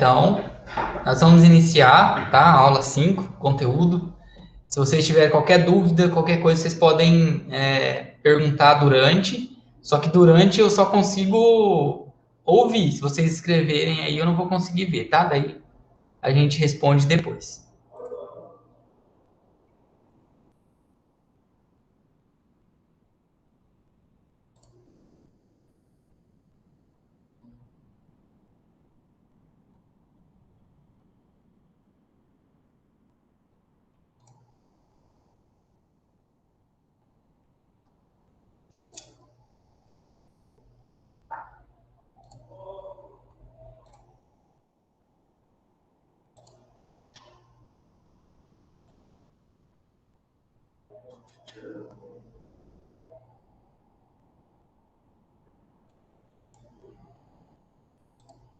Então, nós vamos iniciar, tá? Aula 5, conteúdo. Se vocês tiverem qualquer dúvida, qualquer coisa, vocês podem perguntar durante. Só que durante eu só consigo ouvir. Se vocês escreverem aí, eu não vou conseguir ver, tá? Daí a gente responde depois.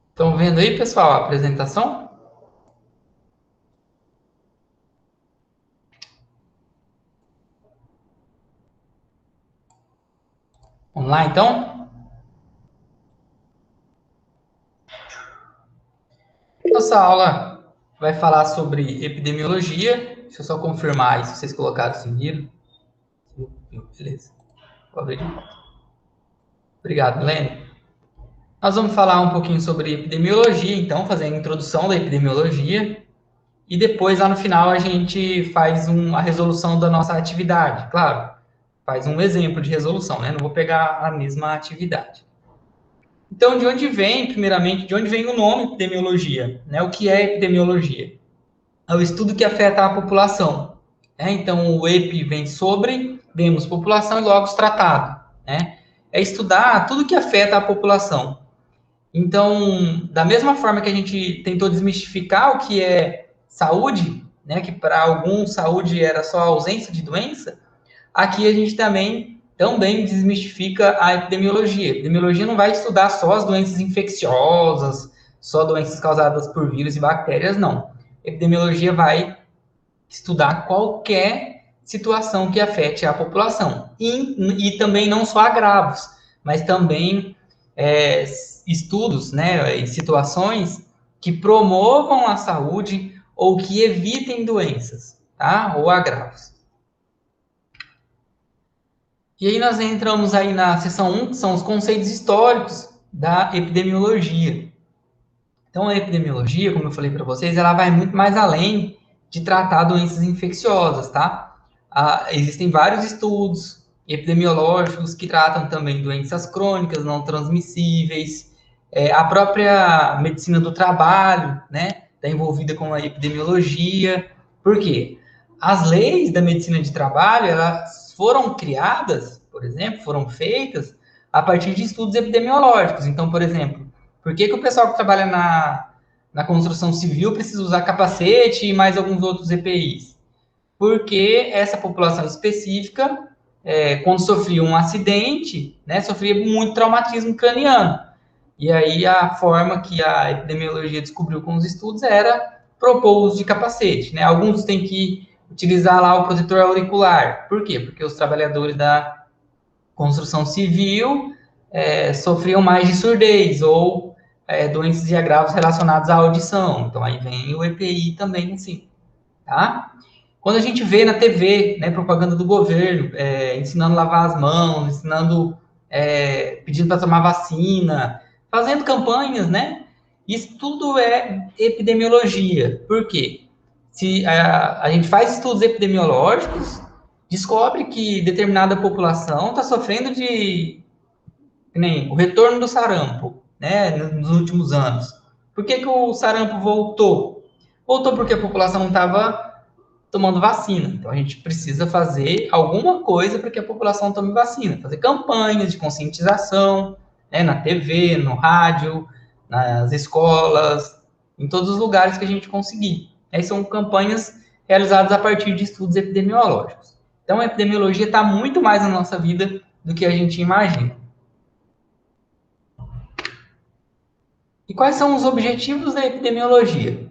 Estão vendo aí, pessoal, a apresentação? Vamos lá, então? Nossa aula vai falar sobre epidemiologia. Deixa eu só confirmar aí se vocês colocaram seguido. Beleza. Vou abrir de volta. Obrigado, Milene. Nós vamos falar um pouquinho sobre epidemiologia, então, fazer a introdução da epidemiologia. E depois, lá no final, a gente faz a resolução da nossa atividade. Claro, faz um exemplo de resolução, né? Não vou pegar a mesma atividade. Então, de onde vem, primeiramente, de onde vem o nome epidemiologia? Né? O que é epidemiologia? É o estudo que afeta a população. Né? Então, o epi vem sobre, vemos população e logo tratado. Né? É estudar tudo que afeta a população. Então, da mesma forma que a gente tentou desmistificar o que é saúde, né, que para alguns saúde era só a ausência de doença, aqui a gente também desmistifica a epidemiologia. A epidemiologia não vai estudar só as doenças infecciosas, só doenças causadas por vírus e bactérias, não. A epidemiologia vai estudar qualquer situação que afete a população. E também não só agravos, mas também estudos, né, e situações que promovam a saúde ou que evitem doenças, tá? Ou agravos. E aí nós entramos aí na seção 1, que são os conceitos históricos da epidemiologia. Então, a epidemiologia, como eu falei para vocês, ela vai muito mais além de tratar doenças infecciosas, tá? Existem vários estudos epidemiológicos que tratam também doenças crônicas, não transmissíveis, a própria medicina do trabalho, né, está envolvida com a epidemiologia. Por quê? As leis da medicina de trabalho, elas foram criadas, por exemplo, foram feitas a partir de estudos epidemiológicos. Então, por exemplo, por que o pessoal que trabalha na construção civil precisa usar capacete e mais alguns outros EPIs? Porque essa população específica, quando sofria um acidente, né, sofria muito traumatismo craniano. E aí a forma que a epidemiologia descobriu com os estudos era propor o uso de capacete. Né? Alguns têm que utilizar lá o protetor auricular. Por quê? Porque os trabalhadores da construção civil sofriam mais de surdez ou doenças e agravos relacionados à audição. Então, aí vem o EPI também em si, tá? Quando a gente vê na TV, né, propaganda do governo, ensinando a lavar as mãos, ensinando, pedindo para tomar vacina, fazendo campanhas, né? Isso tudo é epidemiologia. Por quê? Se a gente faz estudos epidemiológicos, descobre que determinada população está sofrendo de nem o retorno do sarampo, né, nos últimos anos. Por que o sarampo voltou? Voltou porque a população não estava tomando vacina. Então, a gente precisa fazer alguma coisa para que a população tome vacina. Fazer campanhas de conscientização, né, na TV, no rádio, nas escolas, em todos os lugares que a gente conseguir. Essas são campanhas realizadas a partir de estudos epidemiológicos. Então, a epidemiologia está muito mais na nossa vida do que a gente imagina. E quais são os objetivos da epidemiologia?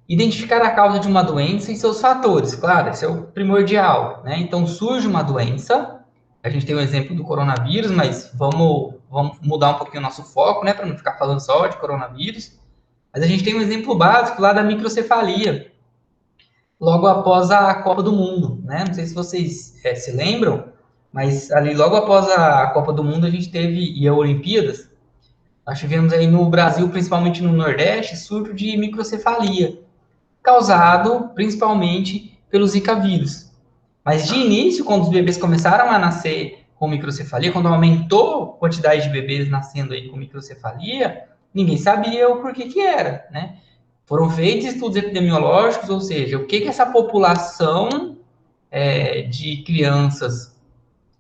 Identificar a causa de uma doença e seus fatores, claro, esse é o primordial, né? Então, surge uma doença, a gente tem o exemplo do coronavírus, mas vamos mudar um pouquinho o nosso foco, né, para não ficar falando só de coronavírus. Mas a gente tem um exemplo básico lá da microcefalia, logo após a Copa do Mundo, né? Não sei se vocês se lembram, mas ali logo após a Copa do Mundo a gente teve, e a Olimpíadas, nós tivemos aí no Brasil, principalmente no Nordeste, surto de microcefalia, causado principalmente pelo Zika vírus. Mas de início, quando os bebês começaram a nascer com microcefalia, quando aumentou a quantidade de bebês nascendo aí com microcefalia, ninguém sabia o porquê que era, né? Foram feitos estudos epidemiológicos, ou seja, o que essa população de crianças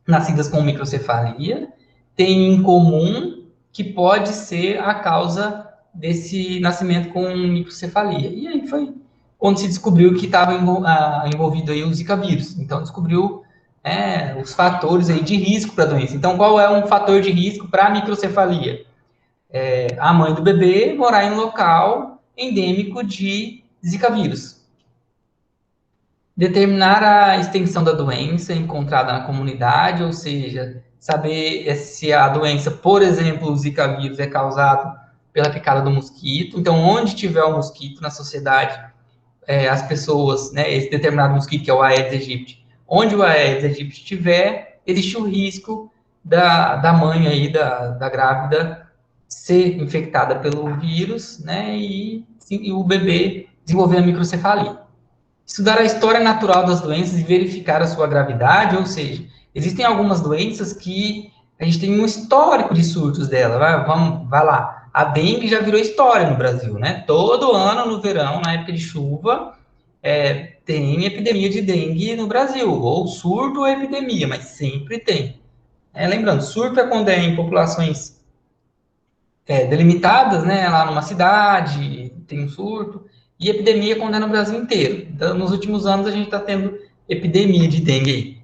nascidas com microcefalia tem em comum que pode ser a causa desse nascimento com microcefalia. E aí foi quando se descobriu que estava envolvido aí o Zika vírus. Então, descobriu os fatores aí de risco para a doença. Então, qual é um fator de risco para a microcefalia? A mãe do bebê morar em um local endêmico de Zika vírus. Determinar a extensão da doença encontrada na comunidade, ou seja, saber se a doença, por exemplo, o Zika vírus, é causado pela picada do mosquito. Então, onde tiver o mosquito na sociedade, as pessoas, né, esse determinado mosquito, que é o Aedes aegypti, onde o Aedes aegypti estiver, existe o risco da mãe aí, da grávida, ser infectada pelo vírus, né, e o bebê desenvolver a microcefalia. Estudar a história natural das doenças e verificar a sua gravidade, ou seja, existem algumas doenças que a gente tem um histórico de surtos dela. Vai lá. A dengue já virou história no Brasil, né? Todo ano no verão, na época de chuva, tem epidemia de dengue no Brasil, ou surto ou epidemia, mas sempre tem. Lembrando, surto é quando é em populações delimitadas, né? Lá numa cidade, tem um surto. E epidemia quando é no Brasil inteiro. Então, nos últimos anos, a gente está tendo epidemia de dengue aí.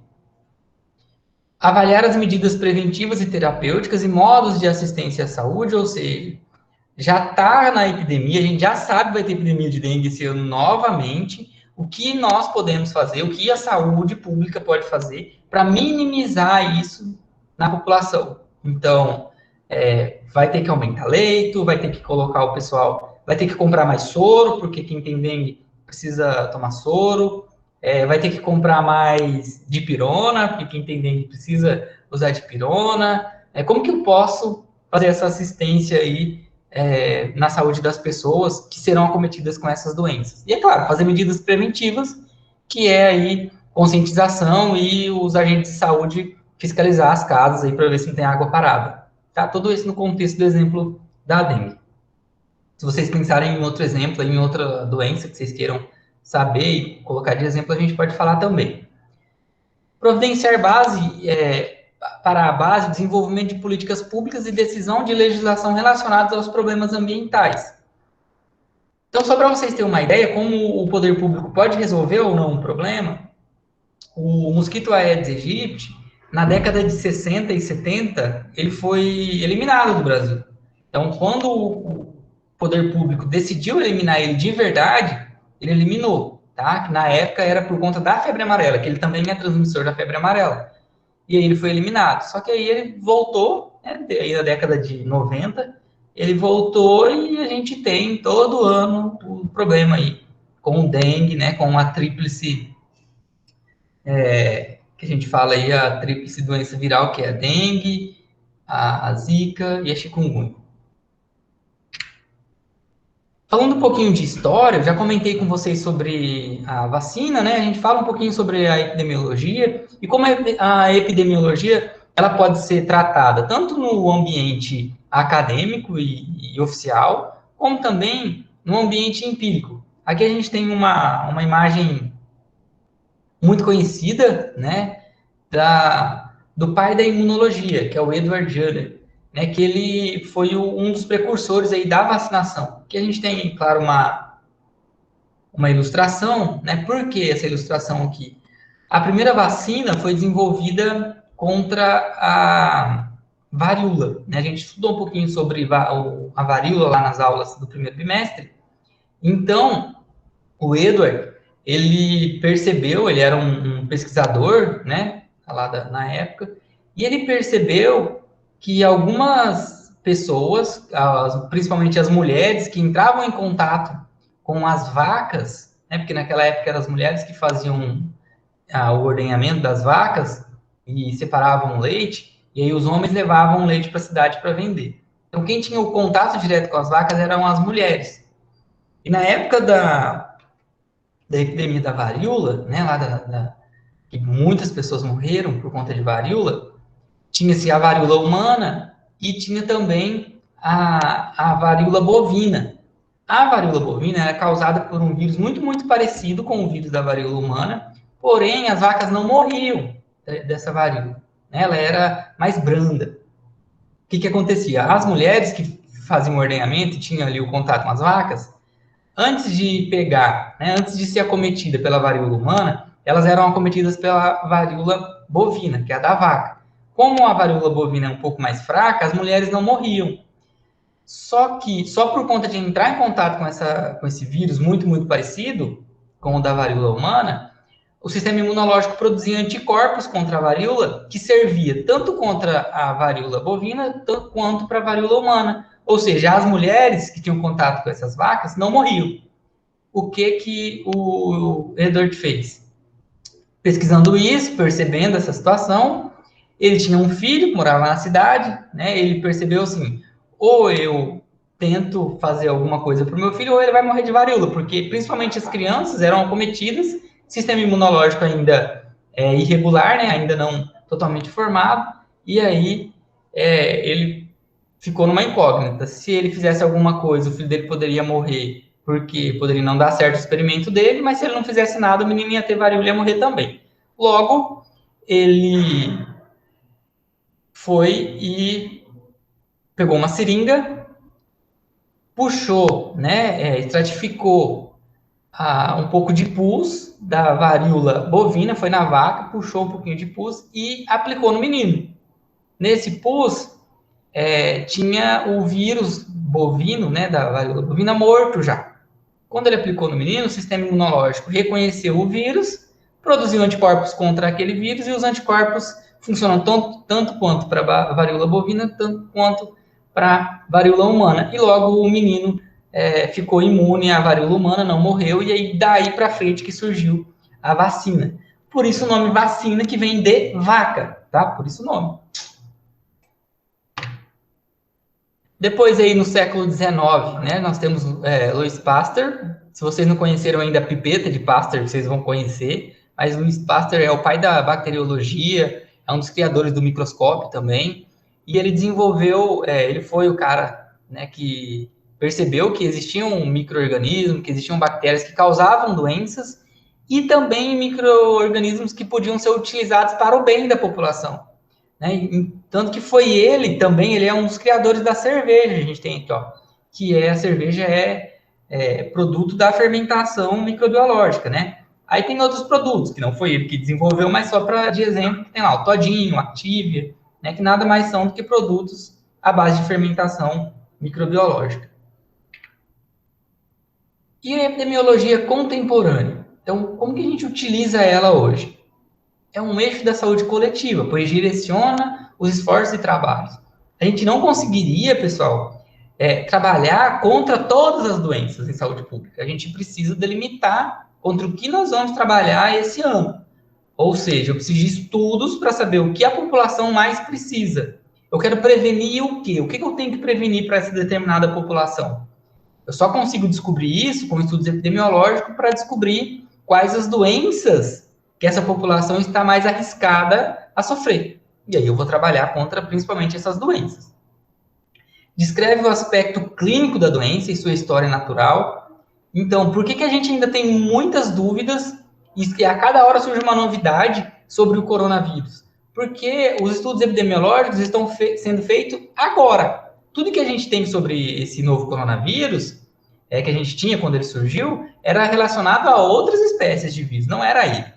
Avaliar as medidas preventivas e terapêuticas e modos de assistência à saúde, ou seja, já está na epidemia, a gente já sabe que vai ter epidemia de dengue esse ano novamente, o que nós podemos fazer, o que a saúde pública pode fazer para minimizar isso na população. Então, vai ter que aumentar leito, vai ter que colocar o pessoal, vai ter que comprar mais soro, porque quem tem dengue precisa tomar soro, vai ter que comprar mais dipirona, porque quem tem dengue precisa usar dipirona. Como que eu posso fazer essa assistência aí na saúde das pessoas que serão acometidas com essas doenças? E, é claro, fazer medidas preventivas, que é aí conscientização e os agentes de saúde fiscalizar as casas aí para ver se não tem água parada. Tá? Tudo isso no contexto do exemplo da dengue. Se vocês pensarem em outro exemplo, em outra doença que vocês queiram saber e colocar de exemplo, a gente pode falar também. Providenciar base para a base, desenvolvimento de políticas públicas e decisão de legislação relacionadas aos problemas ambientais. Então, só para vocês terem uma ideia, como o poder público pode resolver ou não um problema, o mosquito Aedes aegypti, na década de 60 e 70, ele foi eliminado do Brasil. Então, quando o poder público decidiu eliminar ele de verdade, ele eliminou, tá? Que na época era por conta da febre amarela, que ele também é transmissor da febre amarela. E aí ele foi eliminado. Só que aí ele voltou, né, aí na década de 90, ele voltou e a gente tem todo ano o problema aí com o dengue, né, com a tríplice, que a gente fala aí, a tríplice doença viral, que é a dengue, a zika e a chikungunya. Falando um pouquinho de história, eu já comentei com vocês sobre a vacina, né? A gente fala um pouquinho sobre a epidemiologia e como a epidemiologia ela pode ser tratada tanto no ambiente acadêmico e oficial, como também no ambiente empírico. Aqui a gente tem uma imagem muito conhecida, né, do pai da imunologia, que é o Edward Jenner, né, que ele foi um dos precursores aí da vacinação. Aqui a gente tem, claro, uma ilustração, né? Por que essa ilustração aqui? A primeira vacina foi desenvolvida contra a varíola, né? A gente estudou um pouquinho sobre a varíola lá nas aulas do primeiro bimestre. Então, o Edward, ele percebeu, ele era um pesquisador, né, lá na época, e ele percebeu que algumas pessoas, principalmente as mulheres, que entravam em contato com as vacas, né, porque naquela época eram as mulheres que faziam o ordenhamento das vacas e separavam o leite, e aí os homens levavam o leite para a cidade para vender. Então, quem tinha o contato direto com as vacas eram as mulheres. E na época da epidemia da varíola, né, que muitas pessoas morreram por conta de varíola, tinha-se a varíola humana e tinha também a varíola bovina. A varíola bovina era causada por um vírus muito, muito parecido com o vírus da varíola humana, porém as vacas não morriam dessa varíola. Ela era mais branda. O que acontecia? As mulheres que faziam o ordenhamento e tinham ali o contato com as vacas, antes de pegar, né, antes de ser acometida pela varíola humana, elas eram acometidas pela varíola bovina, que é a da vaca. Como a varíola bovina é um pouco mais fraca, as mulheres não morriam. Só que, só por conta de entrar em contato com esse vírus muito, muito parecido com o da varíola humana, o sistema imunológico produzia anticorpos contra a varíola, que servia tanto contra a varíola bovina, tanto quanto para a varíola humana. Ou seja, as mulheres que tinham contato com essas vacas não morriam. O que o Edward fez? Pesquisando isso, percebendo essa situação, ele tinha um filho que morava na cidade, né? Ele percebeu assim, ou eu tento fazer alguma coisa para o meu filho, ou ele vai morrer de varíola, porque principalmente as crianças eram acometidas, sistema imunológico ainda irregular, né? Ainda não totalmente formado, e aí ele ficou numa incógnita. Se ele fizesse alguma coisa, o filho dele poderia morrer, porque poderia não dar certo o experimento dele, mas se ele não fizesse nada, o menino ia ter varíola e ia morrer também. Logo, ele foi e pegou uma seringa, puxou, né, estratificou um pouco de pus da varíola bovina, foi na vaca, puxou um pouquinho de pus e aplicou no menino. Nesse pus, tinha o vírus bovino, né, da varíola bovina morto já. Quando ele aplicou no menino, o sistema imunológico reconheceu o vírus, produziu anticorpos contra aquele vírus, e os anticorpos funcionam tanto quanto para a varíola bovina, tanto quanto para a varíola humana. E logo o menino ficou imune à varíola humana, não morreu, e aí daí para frente que surgiu a vacina. Por isso o nome vacina, que vem de vaca, tá? Por isso o nome. Depois aí no século XIX, né, nós temos Louis Pasteur. Se vocês não conheceram ainda a pipeta de Pasteur, vocês vão conhecer. Mas Louis Pasteur é o pai da bacteriologia, é um dos criadores do microscópio também. E ele desenvolveu, ele foi o cara, né, que percebeu que existiam micro-organismos, que existiam bactérias que causavam doenças, e também micro-organismos que podiam ser utilizados para o bem da população. Né? Tanto que foi ele também, ele é um dos criadores da cerveja, a gente tem aqui, ó, que a cerveja produto da fermentação microbiológica, né? Aí tem outros produtos, que não foi ele que desenvolveu, mas só para de exemplo, tem lá o Todinho, Activia, né, que nada mais são do que produtos à base de fermentação microbiológica. E a epidemiologia contemporânea? Então, como que a gente utiliza ela hoje? É um eixo da saúde coletiva, pois direciona os esforços e trabalhos. A gente não conseguiria, pessoal, trabalhar contra todas as doenças em saúde pública. A gente precisa delimitar contra o que nós vamos trabalhar esse ano. Ou seja, eu preciso de estudos para saber o que a população mais precisa. Eu quero prevenir o quê? O que eu tenho que prevenir para essa determinada população? Eu só consigo descobrir isso com estudos epidemiológicos para descobrir quais as doenças que essa população está mais arriscada a sofrer. E aí eu vou trabalhar contra principalmente essas doenças. Descreve o aspecto clínico da doença e sua história natural. Então, por que a gente ainda tem muitas dúvidas e a cada hora surge uma novidade sobre o coronavírus? Porque os estudos epidemiológicos estão sendo feitos agora. Tudo que a gente tem sobre esse novo coronavírus, que a gente tinha quando ele surgiu, era relacionado a outras espécies de vírus, não era ele.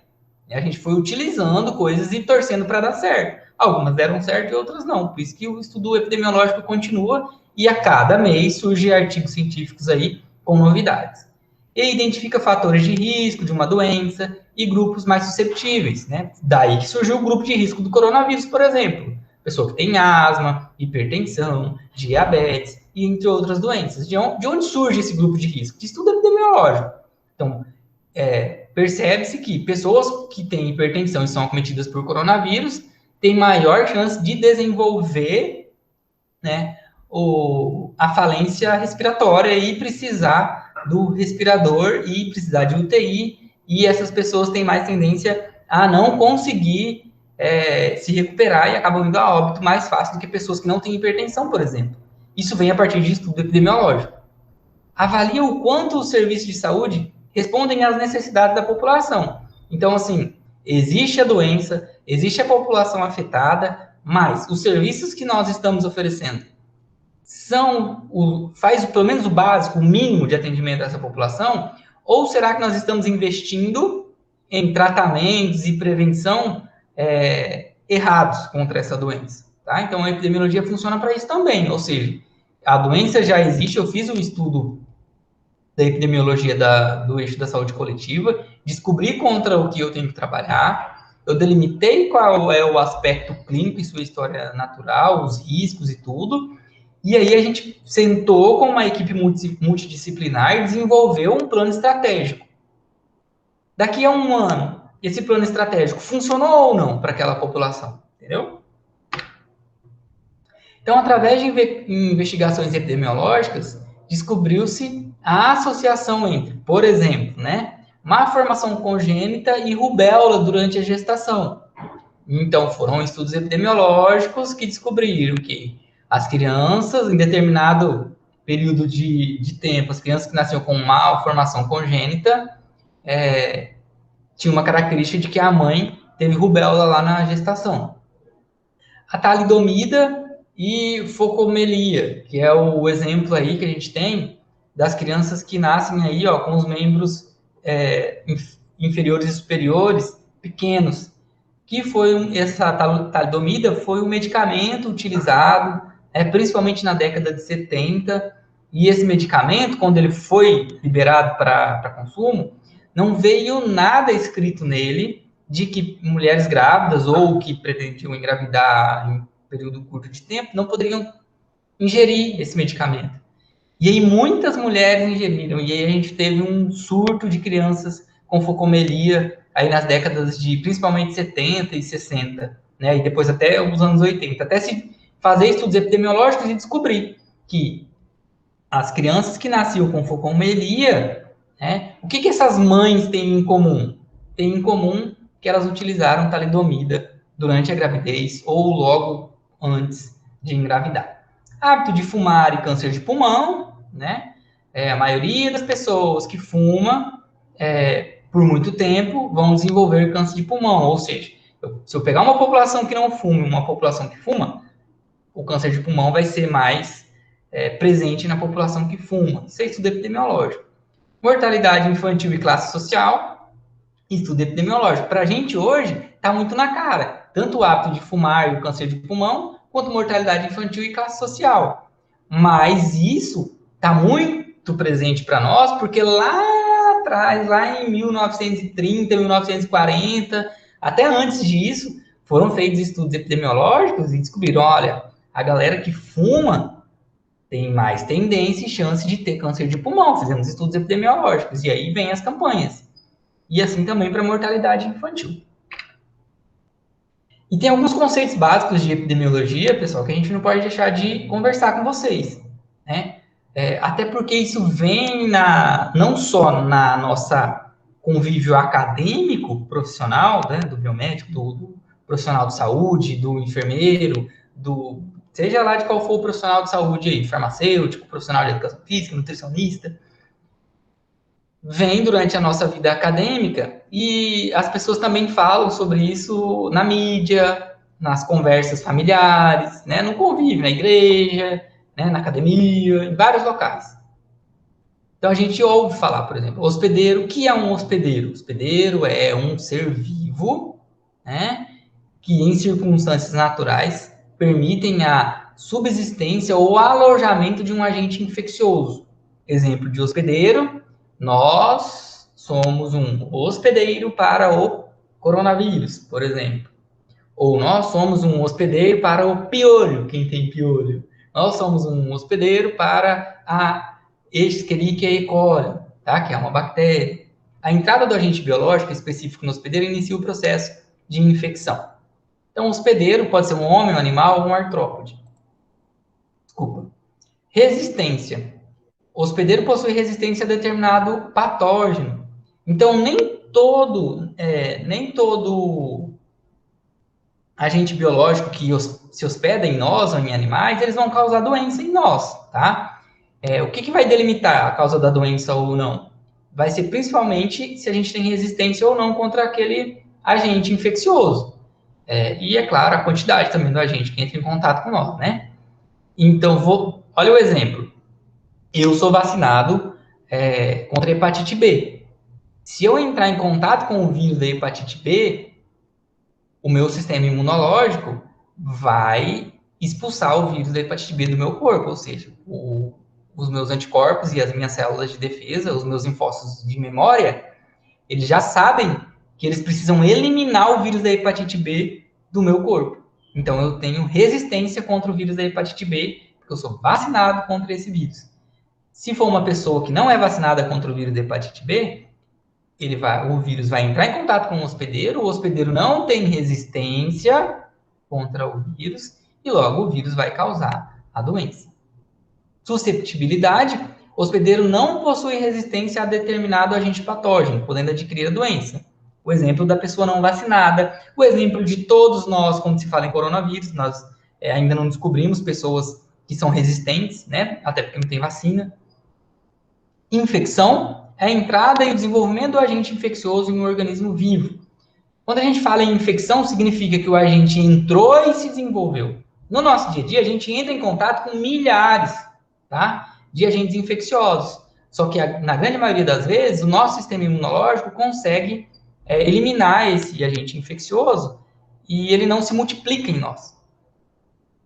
A gente foi utilizando coisas e torcendo para dar certo. Algumas deram certo e outras não. Por isso que o estudo epidemiológico continua e a cada mês surgem artigos científicos aí com novidades. Ele identifica fatores de risco de uma doença e grupos mais susceptíveis, né? Daí que surgiu o grupo de risco do coronavírus, por exemplo. Pessoa que tem asma, hipertensão, diabetes, e entre outras doenças. De onde surge esse grupo de risco? De estudo epidemiológico. Então, percebe-se que pessoas que têm hipertensão e são acometidas por coronavírus têm maior chance de desenvolver, né, a falência respiratória e precisar do respirador e precisar de UTI, e essas pessoas têm mais tendência a não conseguir se recuperar e acabam indo a óbito mais fácil do que pessoas que não têm hipertensão, por exemplo. Isso vem a partir de estudo epidemiológico. Avalia o quanto os serviços de saúde respondem às necessidades da população. Então, assim, existe a doença, existe a população afetada, mas os serviços que nós estamos oferecendo faz pelo menos o básico, o mínimo de atendimento dessa população, ou será que nós estamos investindo em tratamentos e prevenção errados contra essa doença? Tá? Então, a epidemiologia funciona para isso também, ou seja, a doença já existe, eu fiz um estudo da epidemiologia do eixo da saúde coletiva, descobri contra o que eu tenho que trabalhar, eu delimitei qual é o aspecto clínico e sua história natural, os riscos e tudo, e aí a gente sentou com uma equipe multidisciplinar e desenvolveu um plano estratégico. Daqui a um ano, esse plano estratégico funcionou ou não para aquela população, entendeu? Então, através de investigações epidemiológicas, descobriu-se a associação entre, por exemplo, né, má formação congênita e rubéola durante a gestação. Então, foram estudos epidemiológicos que descobriram que as crianças, em determinado período de tempo, as crianças que nasciam com má formação congênita, tinha uma característica de que a mãe teve rubéola lá na gestação. A talidomida e focomelia, que é o exemplo aí que a gente tem das crianças que nascem aí, ó, com os membros inferiores e superiores pequenos, que foi essa talidomida foi um medicamento utilizado, principalmente na década de 70, e esse medicamento, quando ele foi liberado para consumo, não veio nada escrito nele de que mulheres grávidas ou que pretendiam engravidar em período curto de tempo não poderiam ingerir esse medicamento. E aí muitas mulheres ingeriram, e aí a gente teve um surto de crianças com focomelia aí nas décadas de principalmente 70 e 60, né? E depois até os anos 80, até se fazer estudos epidemiológicos e descobrir que as crianças que nasciam com focomelia, né, o que essas mães têm em comum? Tem em comum que elas utilizaram talidomida durante a gravidez ou logo antes de engravidar. Hábito de fumar e câncer de pulmão, né? A maioria das pessoas que fuma por muito tempo vão desenvolver câncer de pulmão, ou seja, se eu pegar uma população que não fuma e uma população que fuma, o câncer de pulmão vai ser mais presente na população que fuma. Isso é estudo epidemiológico. Mortalidade infantil e classe social, estudo epidemiológico. Para a gente hoje, está muito na cara. Tanto o hábito de fumar e o câncer de pulmão, quanto mortalidade infantil e classe social. Mas isso está muito presente para nós, porque lá atrás, lá em 1930, 1940, até antes disso, foram feitos estudos epidemiológicos e descobriram, olha, a galera que fuma tem mais tendência e chance de ter câncer de pulmão. Fizemos estudos epidemiológicos, e aí vem as campanhas. E assim também para a mortalidade infantil. E tem alguns conceitos básicos de epidemiologia, pessoal, que a gente não pode deixar de conversar com vocês, né? Até porque isso vem não só na nossa convívio acadêmico, profissional, né, do biomédico, do profissional de saúde, do enfermeiro, seja lá de qual for o profissional de saúde aí, farmacêutico, profissional de educação física, nutricionista, vem durante a nossa vida acadêmica e as pessoas também falam sobre isso na mídia, nas conversas familiares, né, no convívio, na igreja, né, na academia, em vários locais. Então a gente ouve falar, por exemplo, hospedeiro. O que é um hospedeiro? Hospedeiro é um ser vivo, né, que em circunstâncias naturais permitem a subsistência ou alojamento de um agente infeccioso. Exemplo de hospedeiro: nós somos um hospedeiro para o coronavírus, por exemplo. Ou nós somos um hospedeiro para o piolho, quem tem piolho. Nós somos um hospedeiro para a Escherichia coli, tá? Que é uma bactéria. A entrada do agente biológico específico no hospedeiro inicia o processo de infecção. Então, o hospedeiro pode ser um homem, um animal ou um artrópode. Desculpa. Resistência. O hospedeiro possui resistência a determinado patógeno. Então, nem todo agente biológico que se hospeda em nós ou em animais, eles vão causar doença em nós, tá? O que vai delimitar a causa da doença ou não? Vai ser principalmente se a gente tem resistência ou não contra aquele agente infeccioso. E, é claro, a quantidade também do agente que entra em contato com nós, né? Então, olha o exemplo. Eu sou vacinado contra a hepatite B. Se eu entrar em contato com o vírus da hepatite B, o meu sistema imunológico vai expulsar o vírus da hepatite B do meu corpo, ou seja, os meus anticorpos e as minhas células de defesa, os meus linfócitos de memória, eles já sabem que eles precisam eliminar o vírus da hepatite B do meu corpo. Então, eu tenho resistência contra o vírus da hepatite B, porque eu sou vacinado contra esse vírus. Se for uma pessoa que não é vacinada contra o vírus da hepatite B, o vírus vai entrar em contato com o hospedeiro não tem resistência contra o vírus, e logo o vírus vai causar a doença. Susceptibilidade, o hospedeiro não possui resistência a determinado agente patógeno, podendo adquirir a doença. O exemplo da pessoa não vacinada, o exemplo de todos nós, quando se fala em coronavírus, nós ainda não descobrimos pessoas que são resistentes, né? Até porque não tem vacina. Infecção é a entrada e o desenvolvimento do agente infeccioso em um organismo vivo. Quando a gente fala em infecção, significa que o agente entrou e se desenvolveu. No nosso dia a dia, a gente entra em contato com milhares, tá, de agentes infecciosos. Só que, na grande maioria das vezes, o nosso sistema imunológico consegue eliminar esse agente infeccioso e ele não se multiplica em nós.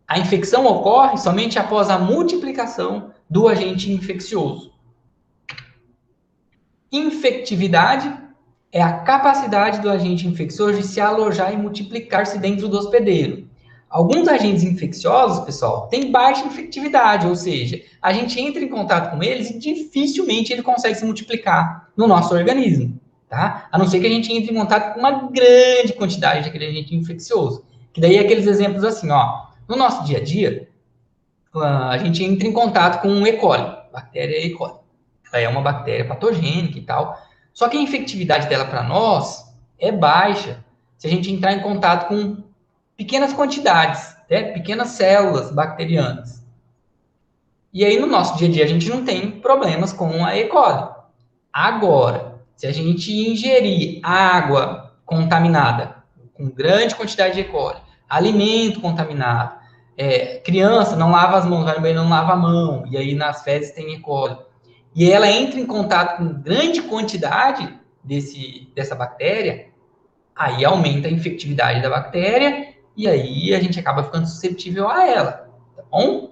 A infecção ocorre somente após a multiplicação do agente infeccioso. Infectividade é a capacidade do agente infeccioso de se alojar e multiplicar-se dentro do hospedeiro. Alguns agentes infecciosos, pessoal, têm baixa infectividade, ou seja, a gente entra em contato com eles e dificilmente ele consegue se multiplicar no nosso organismo, tá? A não ser que a gente entre em contato com uma grande quantidade daquele agente infeccioso. Que daí é aqueles exemplos assim, ó. No nosso dia a dia, a gente entra em contato com um E. coli, bactéria E. coli. Ela é uma bactéria patogênica e tal. Só que a infectividade dela para nós é baixa se a gente entrar em contato com pequenas quantidades, pequenas células bacterianas. E aí, no nosso dia a dia, a gente não tem problemas com a E. coli. Agora, se a gente ingerir água contaminada, com grande quantidade de E. coli, alimento contaminado, criança não lava as mãos, vai no banheiro, não lava a mão, e aí nas fezes tem E. coli, e ela entra em contato com grande quantidade dessa bactéria, aí aumenta a infectividade da bactéria, e aí a gente acaba ficando suscetível a ela, tá bom?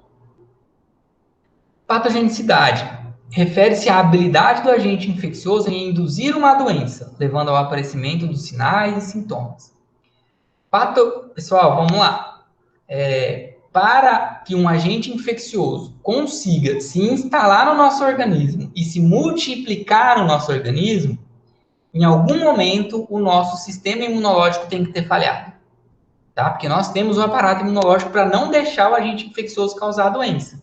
Patogenicidade. Refere-se à habilidade do agente infeccioso em induzir uma doença, levando ao aparecimento dos sinais e sintomas. Pessoal, vamos lá. Para que um agente infeccioso consiga se instalar no nosso organismo e se multiplicar no nosso organismo, em algum momento o nosso sistema imunológico tem que ter falhado, tá? Porque nós temos um aparato imunológico para não deixar o agente infeccioso causar a doença.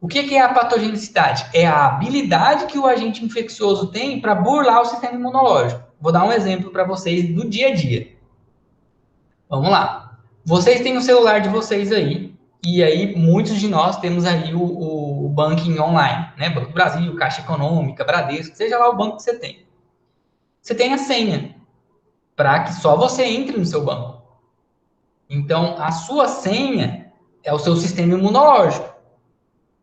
O que é a patogenicidade? É a habilidade que o agente infeccioso tem para burlar o sistema imunológico. Vou dar um exemplo para vocês do dia a dia. Vamos lá. Vocês têm o celular de vocês aí, e aí muitos de nós temos aí o banking online, né? Banco do Brasil, Caixa Econômica, Bradesco, seja lá o banco que você tem. Você tem a senha para que só você entre no seu banco. Então, a sua senha é o seu sistema imunológico,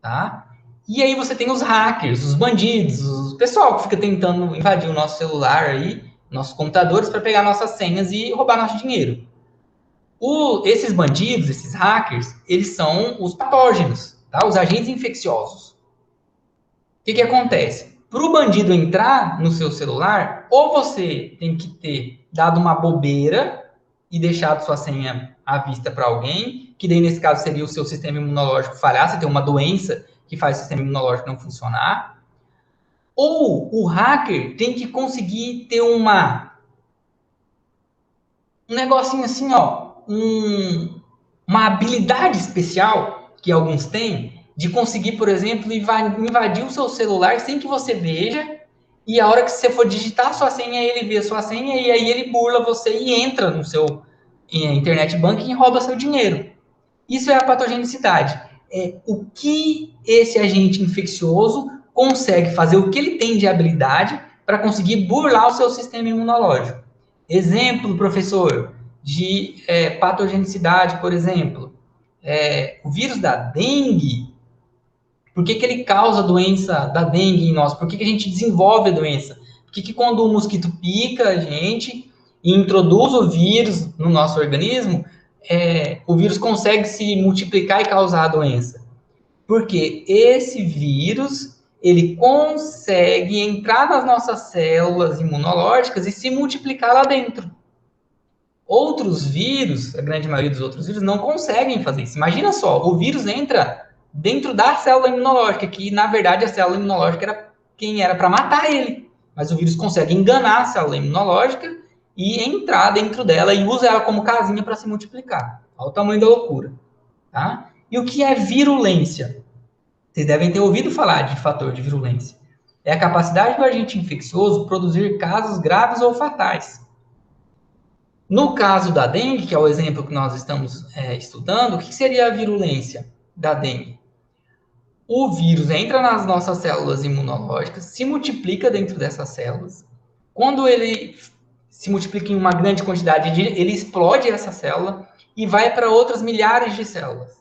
tá? E aí você tem os hackers, os bandidos, o pessoal que fica tentando invadir o nosso celular aí, nossos computadores, para pegar nossas senhas e roubar nosso dinheiro. Esses bandidos, esses hackers, eles são os patógenos, tá? Os agentes infecciosos. O que acontece? Para o bandido entrar no seu celular, ou você tem que ter dado uma bobeira e deixado sua senha à vista para alguém, que daí nesse caso seria o seu sistema imunológico falhar, você tem uma doença que faz o sistema imunológico não funcionar. Ou o hacker tem que conseguir ter um negocinho assim, ó, uma habilidade especial que alguns têm de conseguir, por exemplo, invadir o seu celular sem que você veja, e a hora que você for digitar a sua senha, ele vê a sua senha, e aí ele burla você e entra no seu internet banking e rouba seu dinheiro. Isso é a patogenicidade. É o que esse agente infeccioso consegue fazer, o que ele tem de habilidade para conseguir burlar o seu sistema imunológico. Exemplo, professor, de patogenicidade, por exemplo, o vírus da dengue. Por que ele causa a doença da dengue em nós? Por que a gente desenvolve a doença? Por que quando o mosquito pica a gente e introduz o vírus no nosso organismo, o vírus consegue se multiplicar e causar a doença? Porque esse vírus, ele consegue entrar nas nossas células imunológicas e se multiplicar lá dentro. Outros vírus, a grande maioria dos outros vírus, não conseguem fazer isso. Imagina só, o vírus entra dentro da célula imunológica, que na verdade a célula imunológica era quem era para matar ele. Mas o vírus consegue enganar a célula imunológica e entrar dentro dela e usa ela como casinha para se multiplicar. Olha o tamanho da loucura. Tá? E o que é virulência? Vocês devem ter ouvido falar de fator de virulência. É a capacidade do agente infeccioso produzir casos graves ou fatais. No caso da dengue, que é o exemplo que nós estamos estudando, o que seria a virulência da dengue? O vírus entra nas nossas células imunológicas, se multiplica dentro dessas células. Quando ele se multiplica em uma grande quantidade, ele explode essa célula e vai para outras milhares de células,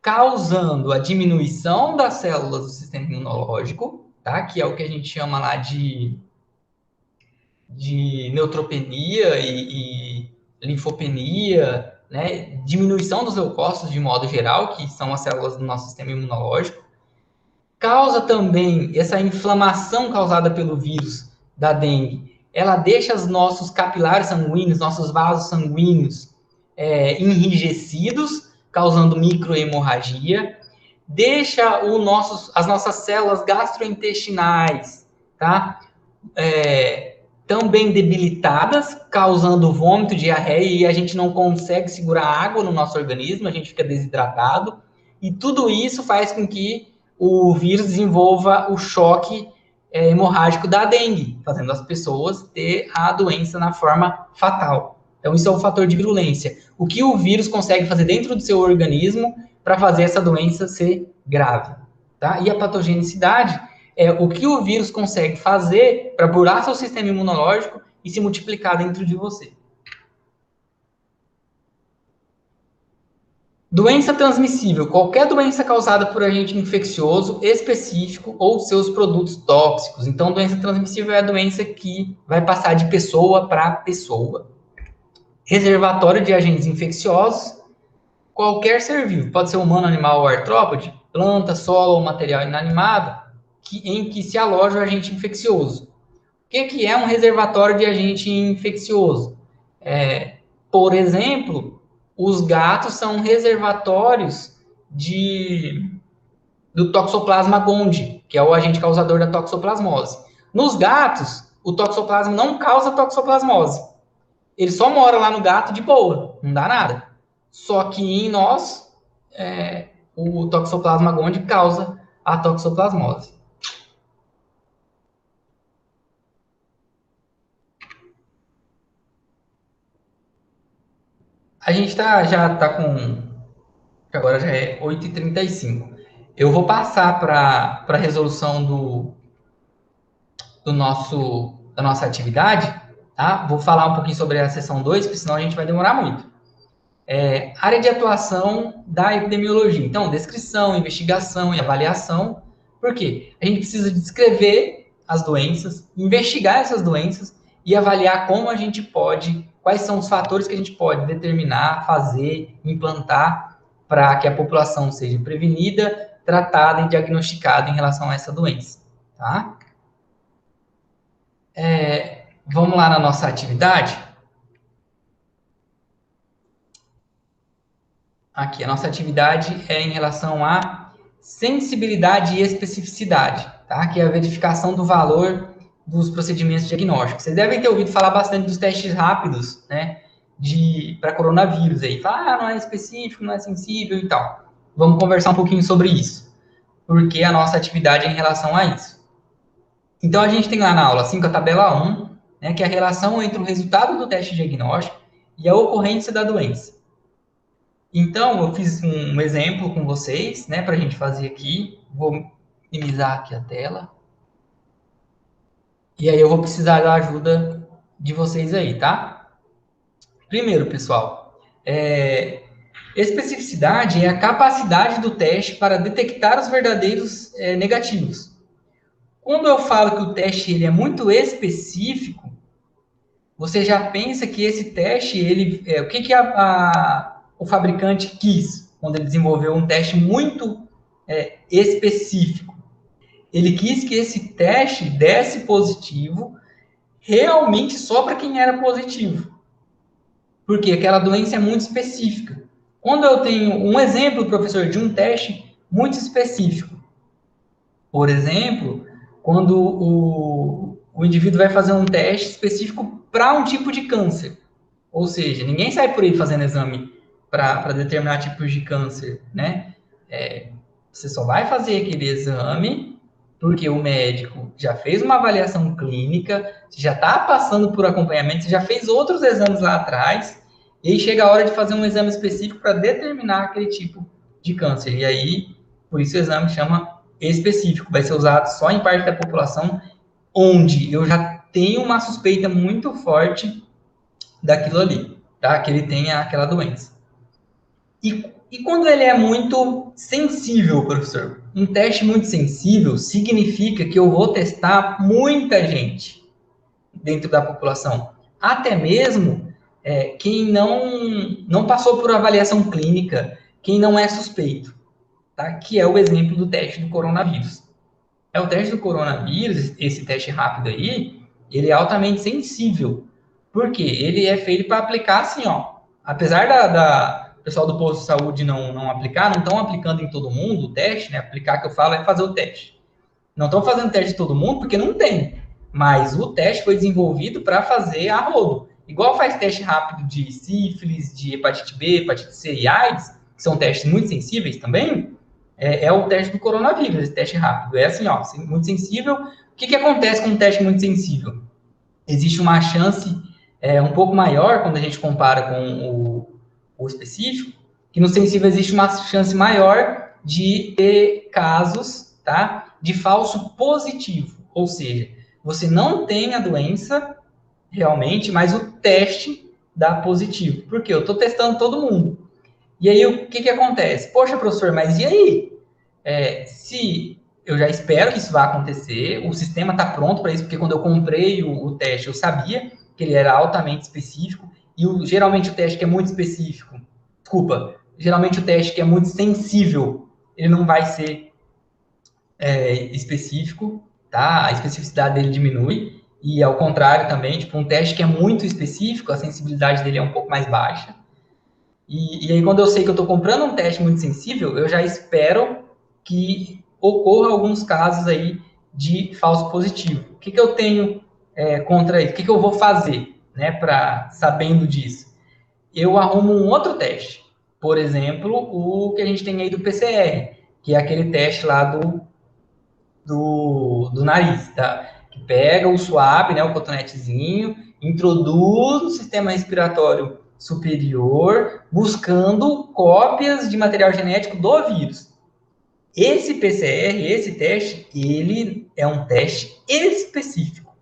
causando a diminuição das células do sistema imunológico, tá? Que é o que a gente chama lá de neutropenia e linfopenia, né? Diminuição dos leucócitos de modo geral, que são as células do nosso sistema imunológico. Causa também essa inflamação causada pelo vírus da dengue. Ela deixa os nossos capilares sanguíneos, nossos vasos sanguíneos enrijecidos, causando microhemorragia. Deixa as nossas células gastrointestinais, tá? Também debilitadas, causando vômito, diarreia, e a gente não consegue segurar água no nosso organismo, a gente fica desidratado, e tudo isso faz com que o vírus desenvolva o choque hemorrágico da dengue, fazendo as pessoas ter a doença na forma fatal. Então, isso é o fator de virulência. O que o vírus consegue fazer dentro do seu organismo para fazer essa doença ser grave, tá? E a patogenicidade é o que o vírus consegue fazer para burlar seu sistema imunológico e se multiplicar dentro de você. Doença transmissível. Qualquer doença causada por agente infeccioso específico ou seus produtos tóxicos. Então, doença transmissível é a doença que vai passar de pessoa para pessoa. Reservatório de agentes infecciosos. Qualquer ser vivo, pode ser humano, animal ou artrópode, planta, solo ou material inanimado, em que se aloja o agente infeccioso. O que é um reservatório de agente infeccioso? Por exemplo, os gatos são reservatórios do Toxoplasma gondii, que é o agente causador da toxoplasmose. Nos gatos, o toxoplasma não causa toxoplasmose. Ele só mora lá no gato de boa, não dá nada. Só que em nós, o Toxoplasma gondii causa a toxoplasmose. A gente já está com... Agora já é 8h35. Eu vou passar para a resolução da nossa atividade, tá? Vou falar um pouquinho sobre a seção 2, porque senão a gente vai demorar muito. Área de atuação da epidemiologia. Então, descrição, investigação e avaliação. Por quê? A gente precisa descrever as doenças, investigar essas doenças e avaliar como a gente pode, quais são os fatores que a gente pode determinar, fazer, implantar para que a população seja prevenida, tratada e diagnosticada em relação a essa doença. Tá? Vamos lá na nossa atividade. Aqui, a nossa atividade é em relação à sensibilidade e especificidade, tá? Que é a verificação do valor dos procedimentos diagnósticos. Vocês devem ter ouvido falar bastante dos testes rápidos, né? Para coronavírus aí. Falar, não é específico, não é sensível e tal. Vamos conversar um pouquinho sobre isso, porque a nossa atividade é em relação a isso. Então, a gente tem lá na aula 5 a tabela 1, né, que é a relação entre o resultado do teste diagnóstico e a ocorrência da doença. Então, eu fiz um exemplo com vocês, né, para a gente fazer aqui. Vou minimizar aqui a tela. E aí eu vou precisar da ajuda de vocês aí, tá? Primeiro, pessoal, especificidade é a capacidade do teste para detectar os verdadeiros negativos. Quando eu falo que o teste ele é muito específico, você já pensa que esse teste, o que o fabricante quis quando ele desenvolveu um teste muito específico? Ele quis que esse teste desse positivo realmente só para quem era positivo. Porque aquela doença é muito específica. Quando eu tenho um exemplo, professor, de um teste muito específico, por exemplo, quando o indivíduo vai fazer um teste específico para um tipo de câncer. Ou seja, ninguém sai por aí fazendo exame para determinar tipos de câncer, né? Você só vai fazer aquele exame porque o médico já fez uma avaliação clínica, já está passando por acompanhamento, já fez outros exames lá atrás, e aí chega a hora de fazer um exame específico para determinar aquele tipo de câncer. E aí, por isso o exame chama específico, vai ser usado só em parte da população onde eu já tenho uma suspeita muito forte daquilo ali, tá? Que ele tenha aquela doença. E quando ele é muito sensível, professor? Um teste muito sensível significa que eu vou testar muita gente dentro da população. Até mesmo quem não passou por avaliação clínica, quem não é suspeito, tá? Que é o exemplo do teste do coronavírus. O teste do coronavírus, esse teste rápido aí, ele é altamente sensível. Por quê? Ele é feito para aplicar assim, ó. Apesar o pessoal do posto de saúde não aplicar, não estão aplicando em todo mundo o teste, né? Aplicar que eu falo é fazer o teste. Não estão fazendo teste em todo mundo porque não tem. Mas o teste foi desenvolvido para fazer a rodo. Igual faz teste rápido de sífilis, de hepatite B, hepatite C e AIDS, que são testes muito sensíveis também, o teste do coronavírus, esse teste rápido. É assim, ó, muito sensível. O que acontece com um teste muito sensível? Existe uma chance um pouco maior quando a gente compara com o específico, que no sensível existe uma chance maior de ter casos, tá, de falso positivo. Ou seja, você não tem a doença realmente, mas o teste dá positivo. Por quê? Eu estou testando todo mundo. E aí, o que acontece? Poxa, professor, mas e aí? Se eu já espero que isso vá acontecer, o sistema está pronto para isso, porque quando eu comprei o teste, eu sabia que ele era altamente específico, e geralmente o teste que é muito específico, geralmente o teste que é muito sensível, ele não vai ser específico, tá? A especificidade dele diminui, e ao contrário também, tipo, um teste que é muito específico, a sensibilidade dele é um pouco mais baixa. E aí, quando eu sei que eu estou comprando um teste muito sensível, eu já espero que ocorra alguns casos aí de falso positivo. O que eu tenho contra isso? O que eu vou fazer, né, sabendo disso? Eu arrumo um outro teste. Por exemplo, o que a gente tem aí do PCR, que é aquele teste lá do nariz, tá? Que pega o swab, né, o cotonetezinho, introduz no sistema respiratório superior, buscando cópias de material genético do vírus. Esse PCR, esse teste, ele é um teste específico.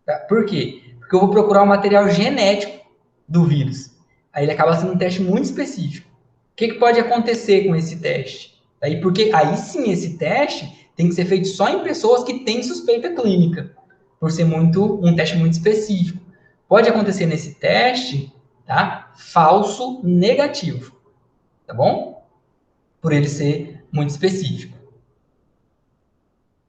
Tá? Por quê? Porque eu vou procurar o material genético do vírus. Aí ele acaba sendo um teste muito específico. O que pode acontecer com esse teste? Porque aí sim, esse teste tem que ser feito só em pessoas que têm suspeita clínica, por ser um teste muito específico. Pode acontecer nesse teste, tá? Falso negativo, tá bom? Por ele ser muito específico.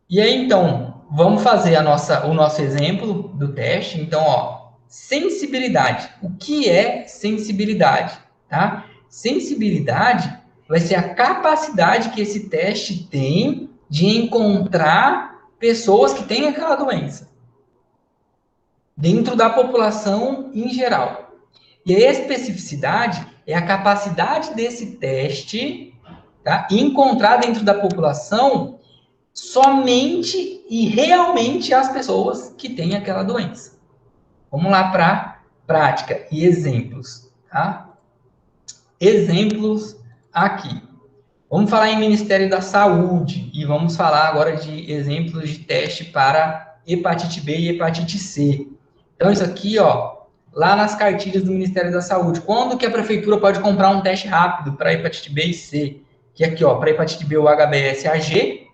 E aí, então, vamos fazer o nosso exemplo do teste. Então, ó, sensibilidade. O que é sensibilidade? Tá? Sensibilidade vai ser a capacidade que esse teste tem de encontrar pessoas que têm aquela doença dentro da população em geral. E a especificidade é a capacidade desse teste, tá, encontrar dentro da população somente e realmente as pessoas que têm aquela doença. Vamos lá para prática e exemplos, tá? Exemplos aqui. Vamos falar em Ministério da Saúde e vamos falar agora de exemplos de teste para hepatite B e hepatite C. Então, isso aqui, ó, lá nas cartilhas do Ministério da Saúde. Quando que a prefeitura pode comprar um teste rápido para hepatite B e C? Que aqui, ó, para hepatite B, o HBsAg.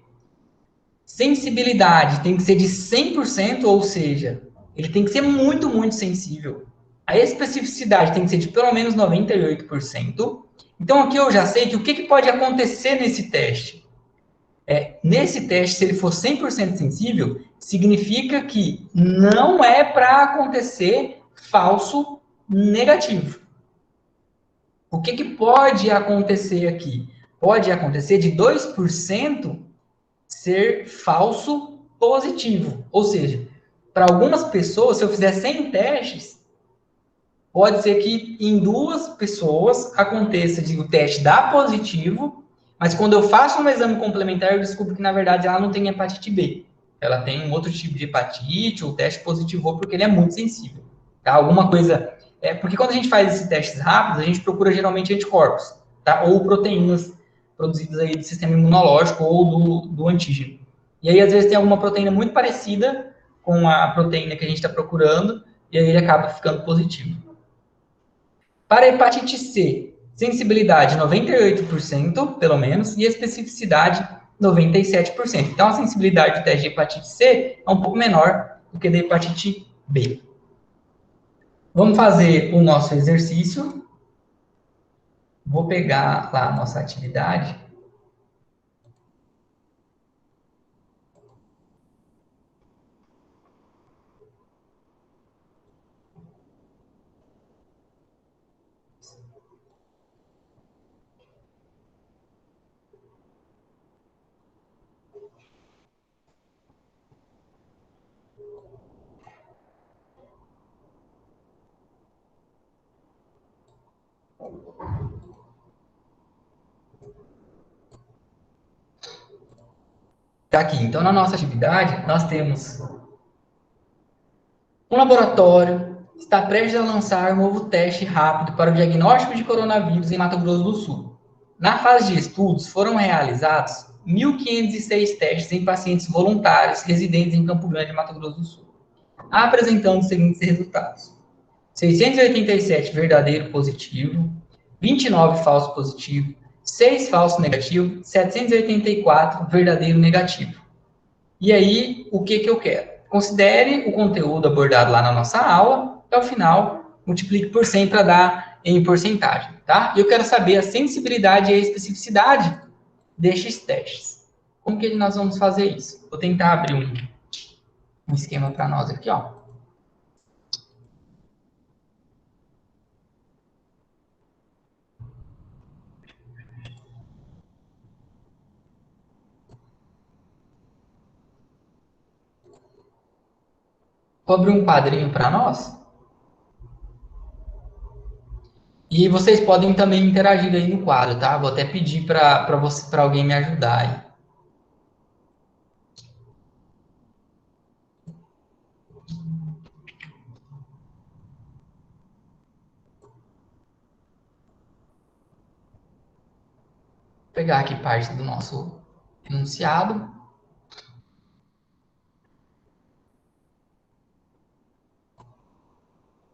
Sensibilidade tem que ser de 100%, ou seja, ele tem que ser muito, muito sensível. A especificidade tem que ser de pelo menos 98%. Então, aqui eu já sei que o que pode acontecer nesse teste? Nesse teste, se ele for 100% sensível, significa que não é para acontecer falso negativo. O que pode acontecer aqui? Pode acontecer de 2% ser falso positivo. Ou seja, para algumas pessoas, se eu fizer 100 testes, pode ser que em 2 pessoas aconteça de o teste dar positivo, mas quando eu faço um exame complementar, eu descubro que, na verdade, ela não tem hepatite B. Ela tem um outro tipo de hepatite, o teste positivou porque ele é muito sensível. Tá? Alguma coisa... porque quando a gente faz esses testes rápidos, a gente procura geralmente anticorpos, tá? Ou proteínas produzidas aí do sistema imunológico ou do antígeno. E aí, às vezes, tem alguma proteína muito parecida com a proteína que a gente está procurando, e aí ele acaba ficando positivo. Para a hepatite C, sensibilidade 98%, pelo menos, e especificidade 97%. Então, a sensibilidade do teste de hepatite C é um pouco menor do que da hepatite B. Vamos fazer o nosso exercício. Vou pegar lá a nossa atividade. Tá aqui. Então, na nossa atividade, nós temos um laboratório está prestes a lançar um novo teste rápido para o diagnóstico de coronavírus em Mato Grosso do Sul. Na fase de estudos, foram realizados 1.506 testes em pacientes voluntários residentes em Campo Grande, Mato Grosso do Sul, apresentando os seguintes resultados: 687 verdadeiro positivo, 29 falso positivo, 6 falso negativo, 784 verdadeiro negativo. E aí, o que eu quero? Considere o conteúdo abordado lá na nossa aula, e ao final, multiplique por 100 para dar em porcentagem, tá? E eu quero saber a sensibilidade e a especificidade destes testes. Como que nós vamos fazer isso? Vou tentar abrir um esquema para nós aqui, ó. Vou abrir um quadrinho para nós. E vocês podem também interagir aí no quadro, tá? Vou até pedir para alguém me ajudar aí. Vou pegar aqui parte do nosso enunciado.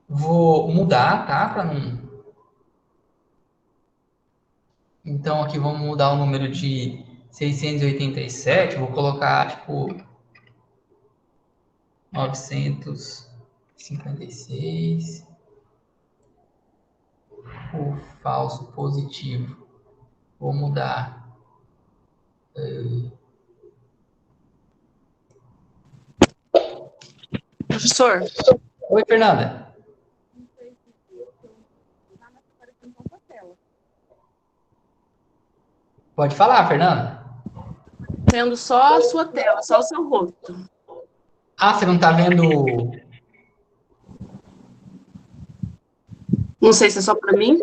Vou mudar, tá? Para não... Então, aqui vamos mudar o número de 687. Vou colocar, tipo, 956. O falso positivo. Vou mudar. Professor. Oi, Fernanda. Pode falar, Fernanda. Vendo só a sua tela, só o seu rosto. Ah, você não tá vendo... Não sei se é só para mim.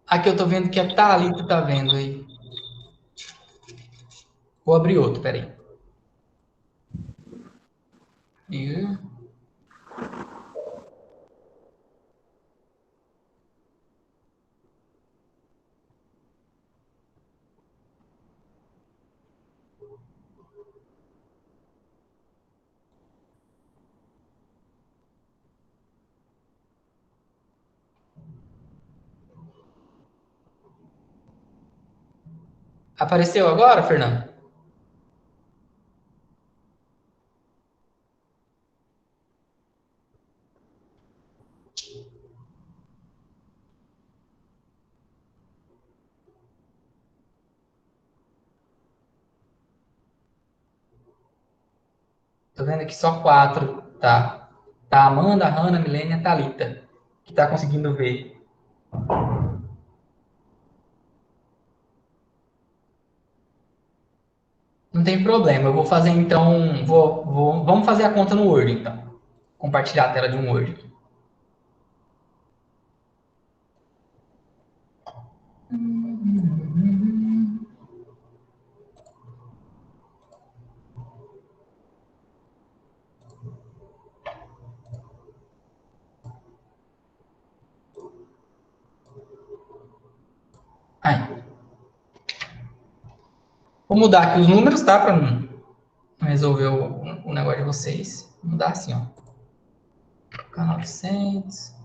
Aqui eu tô vendo que a Thalita tá vendo aí. Vou abrir outro, peraí. E... Apareceu agora, Fernanda? Tô vendo aqui só 4, tá? Tá a Amanda, a Hanna, a Milene e a Thalita, que tá conseguindo ver. Não tem problema, eu vou fazer então, vamos fazer a conta no Word então. Compartilhar a tela de um Word. Aí. Vou mudar aqui os números, tá? Para não resolver o negócio de vocês. Vou mudar assim, ó. K 900.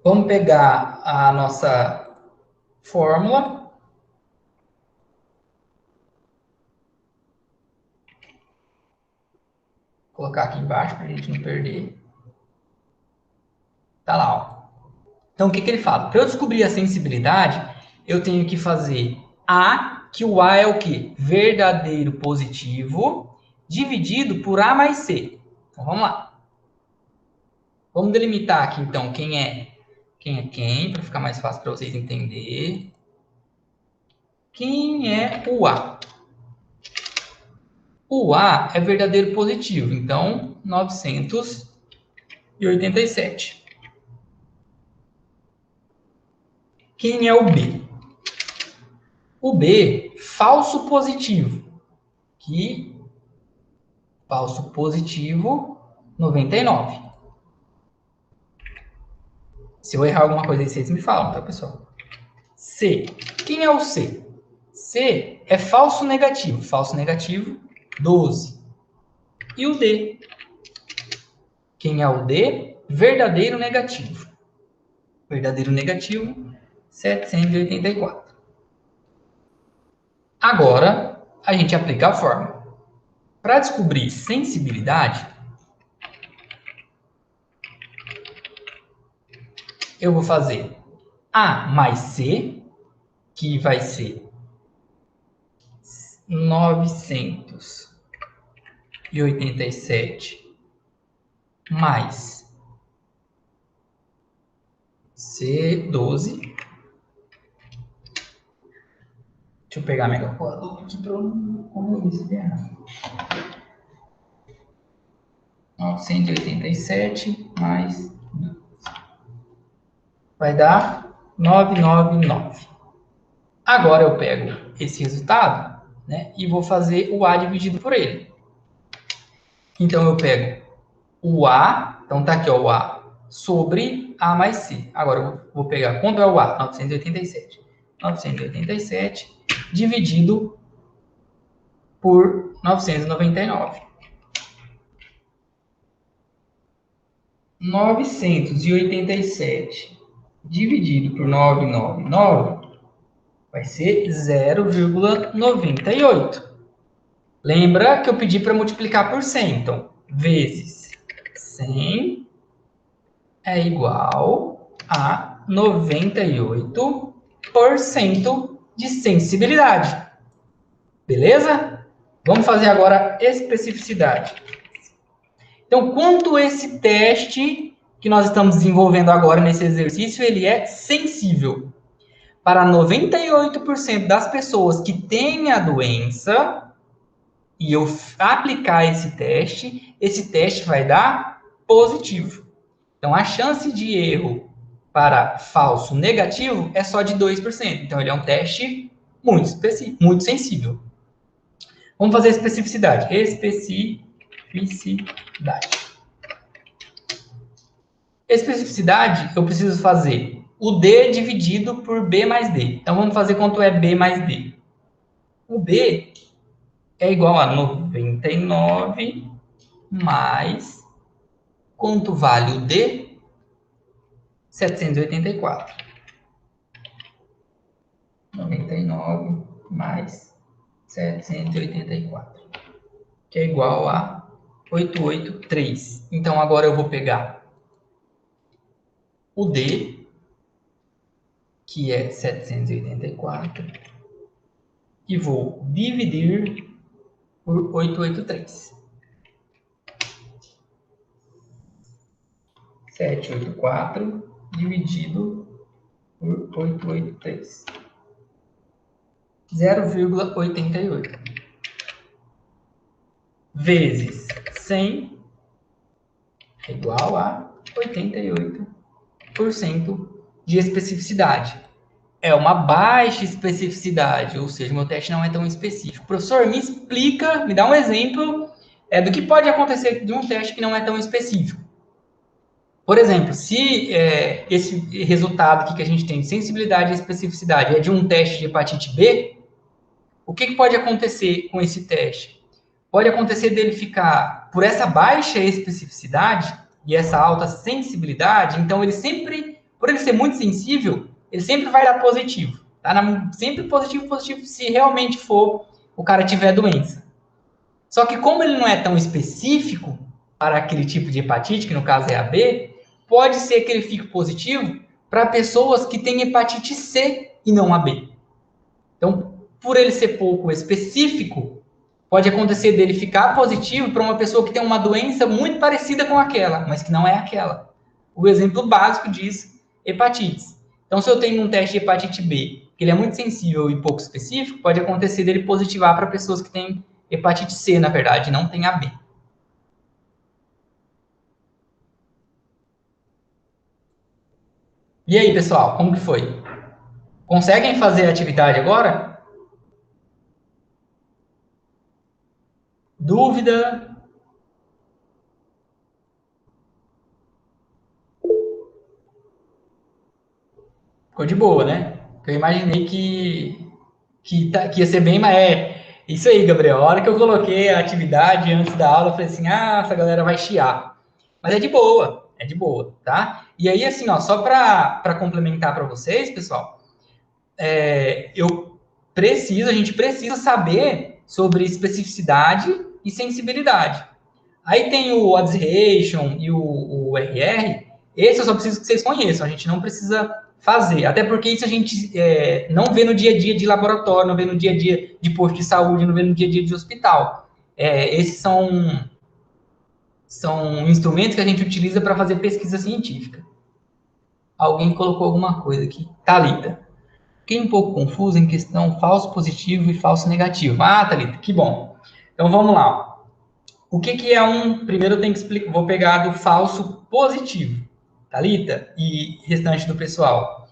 Vamos pegar a nossa fórmula. Vou colocar aqui embaixo para a gente não perder. Tá lá, ó. Então, o que ele fala? Para eu descobrir a sensibilidade, eu tenho que fazer A, que o A é o quê? Verdadeiro positivo, dividido por A mais C. Então, vamos lá. Vamos delimitar aqui, então, quem é quem, para ficar mais fácil para vocês entenderem. Quem é o A? O A é verdadeiro positivo, então 987. Quem é o B? O B, falso positivo, que falso positivo 99. Se eu errar alguma coisa aí, vocês me falam, tá, pessoal? C. Quem é o C? C é falso negativo. Falso negativo, 12. E o D? Quem é o D? Verdadeiro negativo. Verdadeiro negativo, 784. Agora, a gente aplica a fórmula. Para descobrir sensibilidade, eu vou fazer A mais C, que vai ser 987 mais C12. Deixa eu pegar minha calculadora aqui para não errar. 987 mais... vai dar 999. Agora eu pego esse resultado, né, e vou fazer o A dividido por ele. Então eu pego o A, então tá aqui ó, o A sobre A mais C. Agora eu vou pegar, quanto é o A? 987. 987 dividido por 999. 987 dividido por 999 vai ser 0,98. Lembra que eu pedi para multiplicar por 100. Então, vezes 100 é igual a 98% de sensibilidade. Beleza? Vamos fazer agora a especificidade. Então, quanto esse teste que nós estamos desenvolvendo agora nesse exercício, ele é sensível. Para 98% das pessoas que têm a doença, e eu aplicar esse teste vai dar positivo. Então, a chance de erro para falso negativo é só de 2%. Então, ele é um teste muito específico, muito sensível. Vamos fazer a especificidade. Especificidade, eu preciso fazer o D dividido por B mais D. Então, vamos fazer quanto é B mais D. O B é igual a 99 mais quanto vale o D? 784. 99 mais 784, que é igual a 883. Então, agora eu vou pegar o D, que é 784, e vou dividir por 883. 784 dividido por 883. 0,88. Vezes 100 é igual a 88% de especificidade. É uma baixa especificidade, ou seja, meu teste não é tão específico. Professor, me explica, me dá um exemplo do que pode acontecer de um teste que não é tão específico. Por exemplo, se esse resultado aqui que a gente tem de sensibilidade e especificidade é de um teste de hepatite B, o que pode acontecer com esse teste? Pode acontecer dele ficar por essa baixa especificidade e essa alta sensibilidade, então ele sempre, por ele ser muito sensível, ele sempre vai dar positivo. Tá? Sempre positivo, positivo, se realmente for o cara tiver doença. Só que como ele não é tão específico para aquele tipo de hepatite, que no caso é a B, pode ser que ele fique positivo para pessoas que têm hepatite C e não a B. Então, por ele ser pouco específico, pode acontecer dele ficar positivo para uma pessoa que tem uma doença muito parecida com aquela, mas que não é aquela. O exemplo básico disso, hepatites. Então, se eu tenho um teste de hepatite B, que ele é muito sensível e pouco específico, pode acontecer dele positivar para pessoas que têm hepatite C, na verdade, não tem a B. E aí, pessoal, como que foi? Conseguem fazer a atividade agora? Dúvida? Ficou de boa, né? Eu imaginei que ia ser bem mais... Isso aí, Gabriel. A hora que eu coloquei a atividade antes da aula, eu falei assim, essa galera vai chiar. Mas é de boa, tá? E aí, assim, ó, só para complementar para vocês, pessoal, a gente precisa saber sobre especificidade e sensibilidade. Aí tem o odds ratio e o RR, esse eu só preciso que vocês conheçam, a gente não precisa fazer, até porque isso a gente não vê no dia a dia de laboratório, não vê no dia a dia de posto de saúde, não vê no dia a dia de hospital. Esses são instrumentos que a gente utiliza para fazer pesquisa científica. Alguém colocou alguma coisa aqui. Thalita. Fiquei um pouco confuso em questão falso positivo e falso negativo. Thalita, que bom. Então, vamos lá. O que é primeiro eu tenho que explicar, vou pegar do falso positivo. Thalita e restante do pessoal.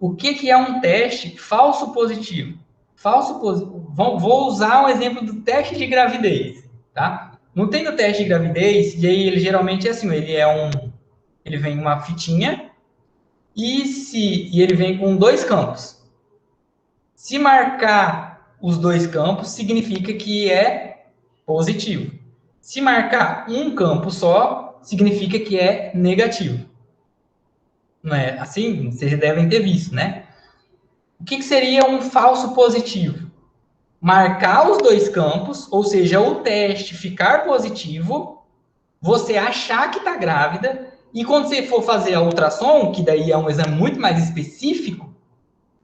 O que é um teste falso positivo? Falso positivo. Vou usar um exemplo do teste de gravidez, tá? Não tem o teste de gravidez, e aí ele geralmente é assim, ele vem uma fitinha e ele vem com 2 campos. Se marcar os 2 campos, significa que é positivo. Se marcar um campo só, significa que é negativo. Não é assim? Vocês devem ter visto, né? O que seria um falso positivo? marcar os dois campos, ou seja, o teste ficar positivo, você achar que está grávida, e quando você for fazer a ultrassom, que daí é um exame muito mais específico,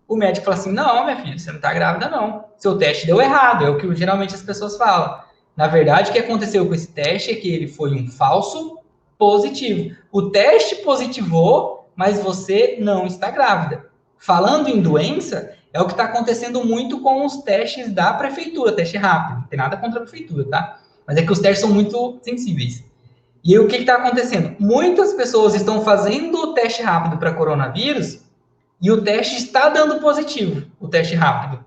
o médico fala assim, não, minha filha, você não está grávida, não. Seu teste deu errado, é o que geralmente as pessoas falam. Na verdade, o que aconteceu com esse teste é que ele foi um falso positivo. O teste positivou, mas você não está grávida. Falando em doença, é o que está acontecendo muito com os testes da prefeitura, teste rápido. Não tem nada contra a prefeitura, tá? Mas é que os testes são muito sensíveis. E aí, o que está acontecendo? Muitas pessoas estão fazendo o teste rápido para coronavírus e o teste está dando positivo, o teste rápido,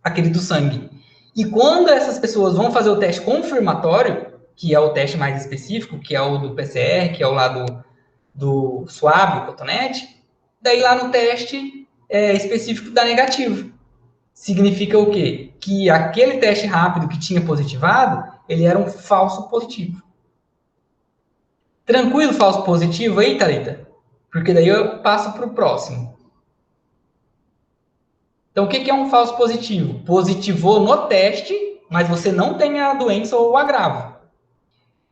aquele do sangue. E quando essas pessoas vão fazer o teste confirmatório, que é o teste mais específico, que é o do PCR, que é o lá do suave, o cotonete, daí lá no teste específico dá negativo. Significa o quê? Que aquele teste rápido que tinha positivado, ele era um falso positivo. Tranquilo, falso positivo aí, Thalita? Porque daí eu passo para o próximo. Então, o que é um falso positivo? Positivou no teste, mas você não tem a doença ou o agravo.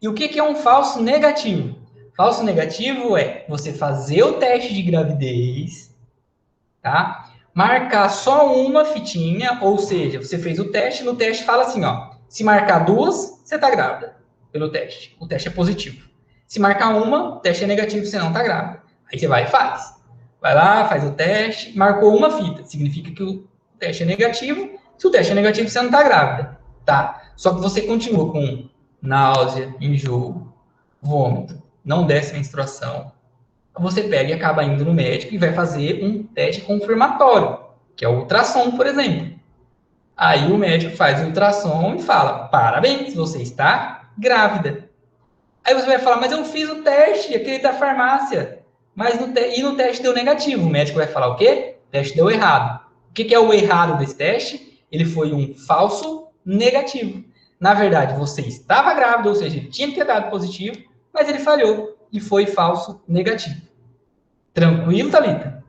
E o que é um falso negativo? Falso negativo é você fazer o teste de gravidez, tá? Marcar só uma fitinha, ou seja, você fez o teste, no teste fala assim, ó, se marcar duas, você tá grávida pelo teste. O teste é positivo. Se marcar uma, o teste é negativo, você não tá grávida. Aí você vai e faz. Vai lá, faz o teste, marcou uma fita, significa que o teste é negativo. Se o teste é negativo, você não tá grávida, tá? Só que você continua com náusea, enjoo, vômito, não desce menstruação, você pega e acaba indo no médico e vai fazer um teste confirmatório, que é o ultrassom, por exemplo. Aí o médico faz o ultrassom e fala, parabéns, você está grávida. Aí você vai falar, mas eu fiz o teste, aquele da farmácia, mas e no teste deu negativo. O médico vai falar o quê? O teste deu errado. O que é o errado desse teste? Ele foi um falso negativo. Na verdade, você estava grávida, ou seja, ele tinha que ter dado positivo, mas ele falhou e foi falso negativo. Tranquilo, Thalita?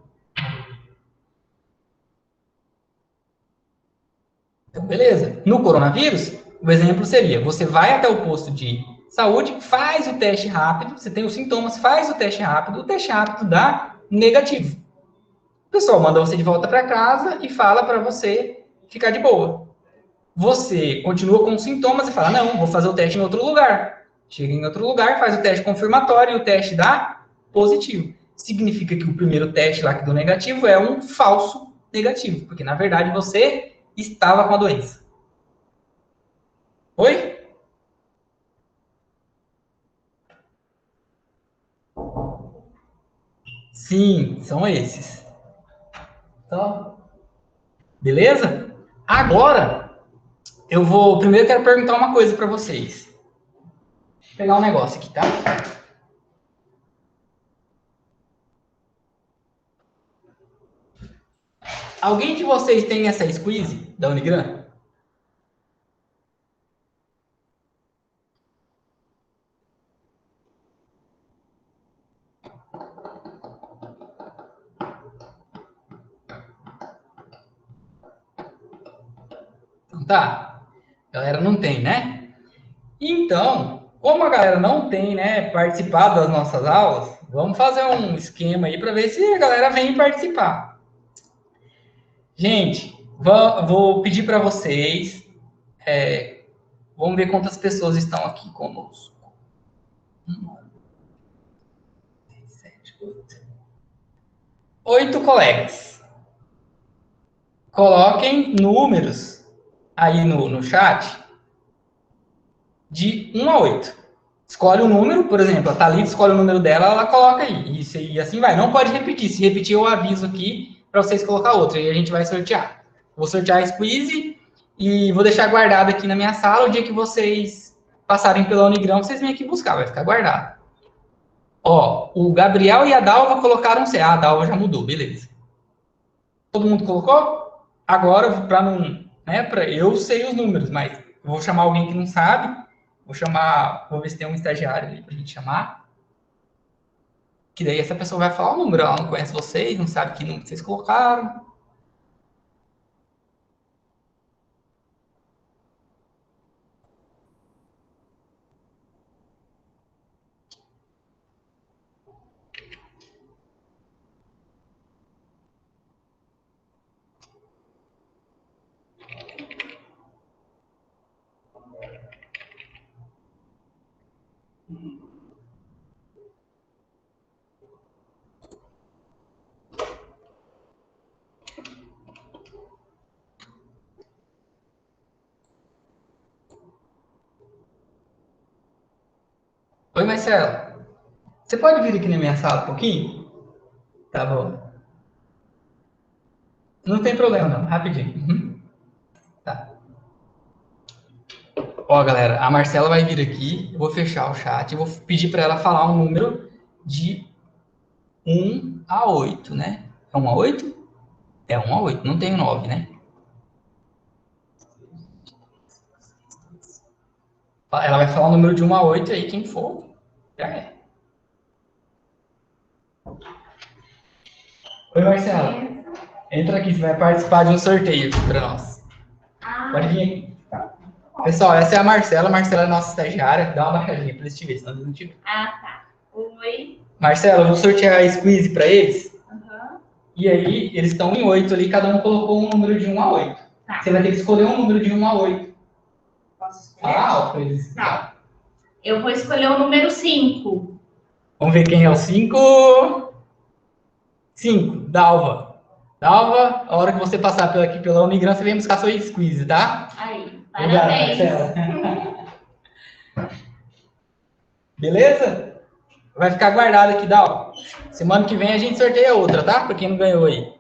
Então, beleza. No coronavírus, o exemplo seria, você vai até o posto de saúde, faz o teste rápido, você tem os sintomas, faz o teste rápido dá negativo. O pessoal manda você de volta para casa e fala para você ficar de boa. Você continua com os sintomas e fala, não, vou fazer o teste em outro lugar. Chega em outro lugar, faz o teste confirmatório e o teste dá positivo. Significa que o primeiro teste lá que deu negativo é um falso negativo, porque na verdade você estava com a doença. Oi? Sim, são esses. Então, beleza? Agora, eu vou... Primeiro, eu quero perguntar uma coisa para vocês. Vou pegar um negócio aqui, tá? Alguém de vocês tem essa squeeze da Unigram? Então tá. A galera não tem, né? Então, como a galera não tem, né, participado das nossas aulas, vamos fazer um esquema aí para ver se a galera vem participar. Gente, vou pedir para vocês, vamos ver quantas pessoas estão aqui conosco. 8 colegas. Coloquem números aí no chat de 1 a 8. Escolhe um número, por exemplo, a Thalita escolhe o número dela, ela coloca aí. Isso, e assim vai. Não pode repetir. Se repetir, eu aviso aqui para vocês colocar outra. E a gente vai sortear. Vou sortear a squeeze e vou deixar guardado aqui na minha sala. O dia que vocês passarem pela Unigrão, vocês vêm aqui buscar. Vai ficar guardado. Ó, o Gabriel e a Dalva colocaram C. Ah, a Dalva já mudou, beleza. Todo mundo colocou? Agora, para não... Né, eu sei os números, mas eu vou chamar alguém que não sabe. Vou ver se tem um estagiário ali pra gente chamar. Que daí essa pessoa vai falar o número, ela não conhece vocês, não sabe que número vocês colocaram. Oi, Marcelo. Você pode vir aqui na minha sala um pouquinho? Tá bom. Não tem problema, não. Rapidinho. Uhum. Tá. Ó, galera, a Marcela vai vir aqui. Eu vou fechar o chat. Eu vou pedir para ela falar um número de 1 a 8, né? É 1 a 8? É 1 a 8. Não tem o 9, né? Ela vai falar o número de 1 a 8 aí, quem for, já é. Oi, Marcela. Entra aqui, você vai participar de um sorteio aqui para nós. Pode vir aqui. Pessoal, essa é a Marcela. A Marcela é nossa estagiária. Dá uma baixadinha para eles te ver, senão eles não te veem. Ah, tá. Oi. Marcela, eu vou sortear a squeeze para eles. Uhum. E aí, eles estão em 8 ali, cada um colocou um número de 1 a 8. Tá. Você vai ter que escolher um número de 1 a 8. Posso escolher? Ah, para eles. Tá. Eu vou escolher o número 5. Vamos ver quem é o 5. 5, Dalva. Dalva, a hora que você passar aqui pela Unigran, você vem buscar sua squeeze, tá? Aí, Obrigado, parabéns. Marcela. Beleza? Vai ficar guardado aqui, Dalva. Semana que vem a gente sorteia outra, tá? Pra quem não ganhou aí.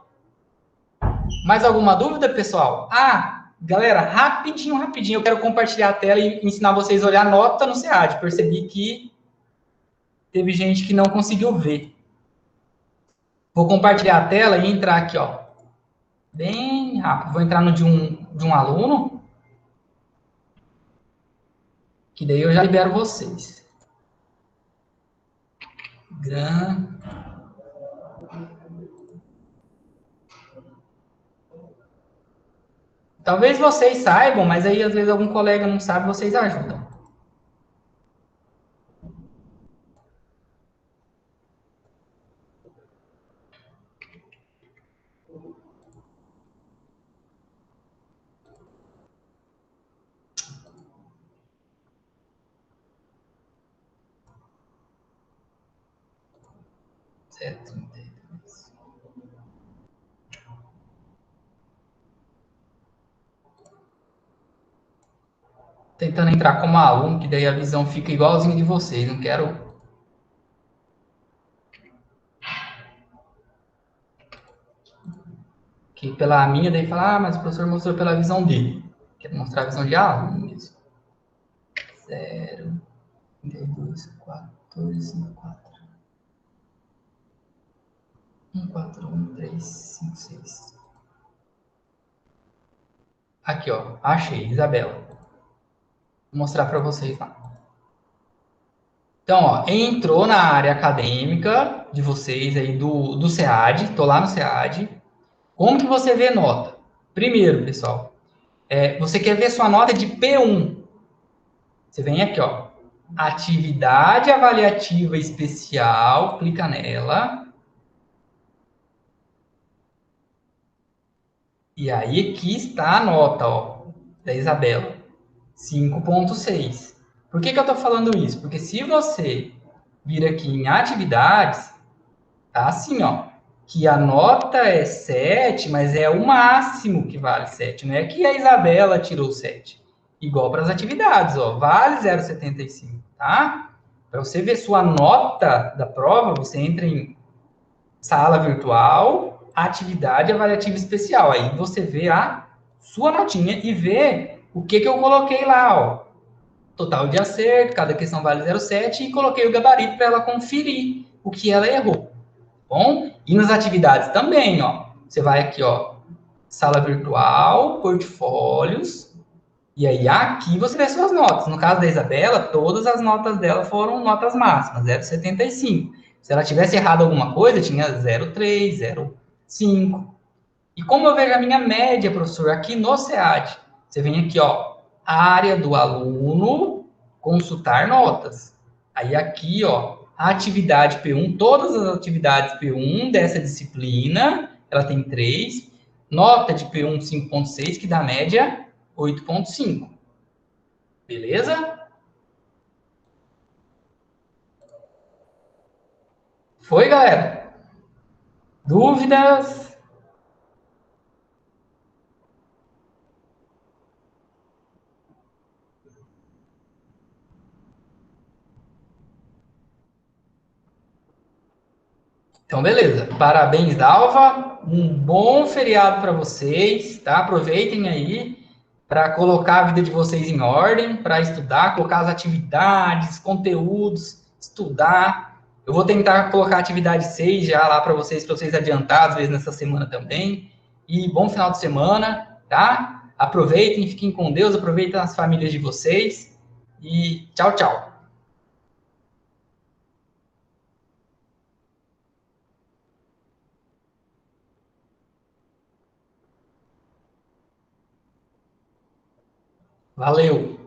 Mais alguma dúvida, pessoal? Ah, galera, rapidinho, eu quero compartilhar a tela e ensinar vocês a olhar a nota no SEAD. Percebi que teve gente que não conseguiu ver. Vou compartilhar a tela e entrar aqui, ó. Bem rápido. Vou entrar no de um aluno, que daí eu já libero vocês. Talvez vocês saibam, mas aí às vezes algum colega não sabe, vocês ajudam. Certo. Tentando entrar como aluno, que daí a visão fica igualzinha de vocês. Não quero. Que pela minha, daí fala, mas o professor mostrou pela visão dele. Quero mostrar a visão de aluno mesmo. 0, 32, 14, 4. 1, 4, 1, 3, 5, 6. Aqui, ó. Achei, Isabela. Vou mostrar para vocês lá. Então, ó, entrou na área acadêmica de vocês aí do SEAD. Tô lá no SEAD. Como que você vê nota? Primeiro, pessoal, você quer ver sua nota de P1. Você vem aqui, ó. Atividade avaliativa especial. Clica nela. E aí aqui está a nota, ó, da Isabela. 5,6. Por que eu estou falando isso? Porque se você vir aqui em atividades, tá assim, ó, que a nota é 7, mas é o máximo que vale 7, não é que a Isabela tirou 7. Igual para as atividades, ó, vale 0,75, tá? Para você ver sua nota da prova, você entra em sala virtual, atividade avaliativa especial. Aí você vê a sua notinha e vê o que eu coloquei lá, ó. Total de acerto, cada questão vale 0,7 e coloquei o gabarito para ela conferir o que ela errou. Bom? E nas atividades também, ó. Você vai aqui, ó, sala virtual, portfólios, e aí aqui você vê suas notas. No caso da Isabela, todas as notas dela foram notas máximas, 0,75. Se ela tivesse errado alguma coisa, tinha 0,3, 0,5. E como eu vejo a minha média, professor, aqui no SEAD, você vem aqui, ó, área do aluno, consultar notas. Aí aqui, ó, a atividade P1, todas as atividades P1 dessa disciplina, ela tem 3. Nota de P1 5,6, que dá média 8,5. Beleza? Foi, galera? Dúvidas? Então, beleza. Parabéns, Dalva. Um bom feriado para vocês, tá? Aproveitem aí para colocar a vida de vocês em ordem, para estudar, colocar as atividades, conteúdos, estudar. Eu vou tentar colocar a atividade 6 já lá para vocês adiantar, às vezes nessa semana também. E bom final de semana, tá? Aproveitem, fiquem com Deus, aproveitem as famílias de vocês. E tchau, tchau. Valeu!